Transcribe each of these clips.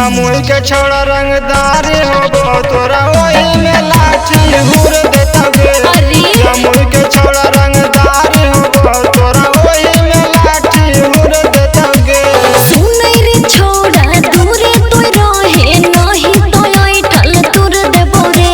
जमुई के छोड़ा रंगदार हो तोरा वही में लाठी हुर देता गे। जमुई के छोड़ा रंगदार हो तोरा वही में लाठी हुर देता गे। सुनै रे छोड़ा दूरे तो रहे नहीं तो ऐठल तुर देबो रे।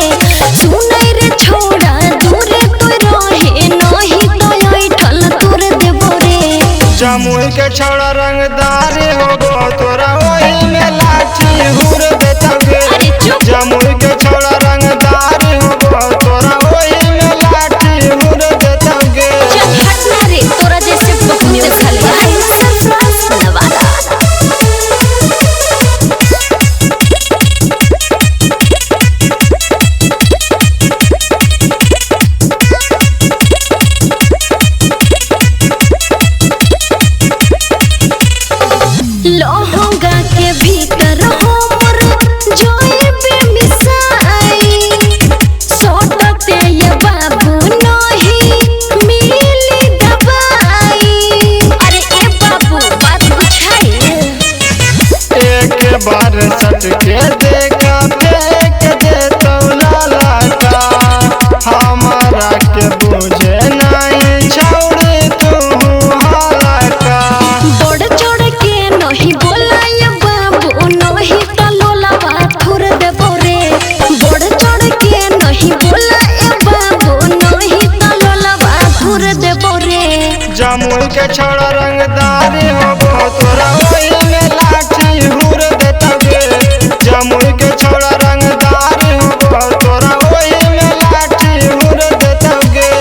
सुनै रे छोड़ा दूरे तो रहे नहीं तो ऐठल तुर देबो रे। जमुई के छोड़ा रंगदार हो तोरा वही में लाठी हुर देता गे। जमुई के छोड़ा रंगदार हो तोरा वही में लाठी हुर देता गे। चल हटना रे तोरा जैसे बहुत से खाली नवादा। लोहंगा के भीतर हमर जोई पे मिसाई सोटते ये बाबू नहीं मिली दवाई। अरे ए बाबू बात बुझाई एक बार सट के देखा फेंक दे तो लाला का। हमारा के बुझे नहीं छोड़ तू हाला का। बढ़ चढ़ के नहीं बोलाय बाबू नहीं तो लोलावा थुर देबो रे। बढ़ चढ़ के नहीं बोलाय बाबू नहीं तो लोलावा थुर देबो रे। जमुई के छोड़ा रंगदार हो तोरा वही में लाठी हुर देता गे। जमुई के छोड़ा रंगदार हो तोरा वही में लाठी हुर देता गे।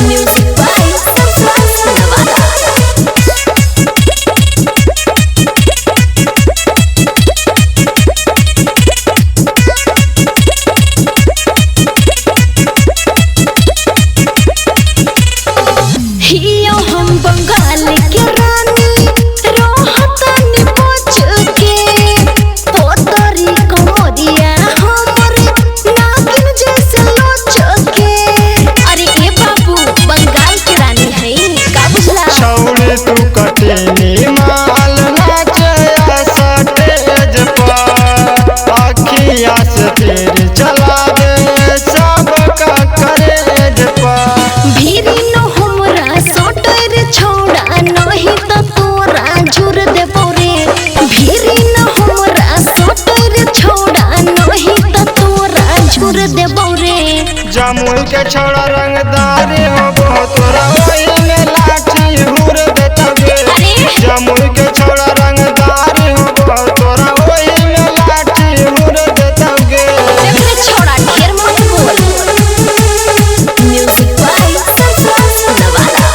Music by Nawada. हियो हम बंगाल के रानी रोहतनी पहुंच के। पोतरी कमरिया हमर नागिन जैसे लोच के। अरे ए बाबू बंगाल के रानी है का बुझला। छौड़ी तू कटनी माल नाचे स्टेज पर। अखिया से तीर चला दे सबका करेज पर। भीरी न हमरा सोटर छोड़ा नहीं तो तोरा झुर देबो रे। भीरी न हमरा सोटर छोड़ा नहीं तो तोरा झुर देबो रे। जमुई के छोड़ा रंगदार हो तोरा वही में लाठी हुर देता गे। जमुई के छोड़ा रंगदार हो तोरा वही में लाठी हुर देता गे। देख रे छोड़ा ढेर मत बोल। Music by Nawada.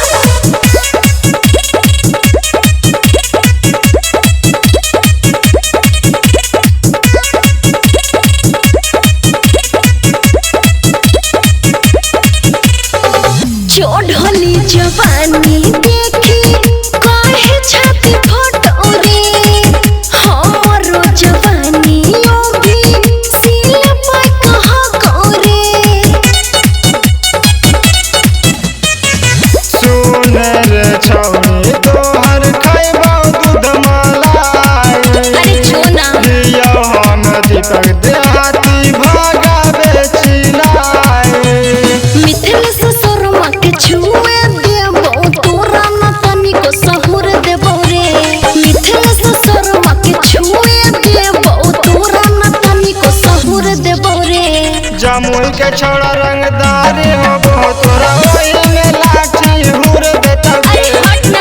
चढ़ली जवानी देखी काहे छाती फटो रे। हमरो जवानी भी सिल पर कहा करे। सुन रे छौड़ी तोहर खैबौ दूध मलाई। अरे छोना लियो हम दीपक देहाती भागावे चिलाई। मिथिल से शर्मा के छुए देबो तोरा न तनिको सहूर देबो रे। मिथिल से शर्मा के छुए देबो तोरा न तनिको सहूर देबो रे। जमुई के छोड़ा रंगदार हो तोरा वही में लाठी हुर देता गे।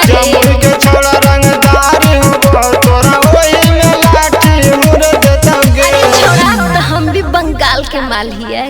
जमुई के छोड़ा रंगदार हो तोरा वही में लाठी हुर देता गे। छोड़ा तो हम भी बंगाल के माल ही है।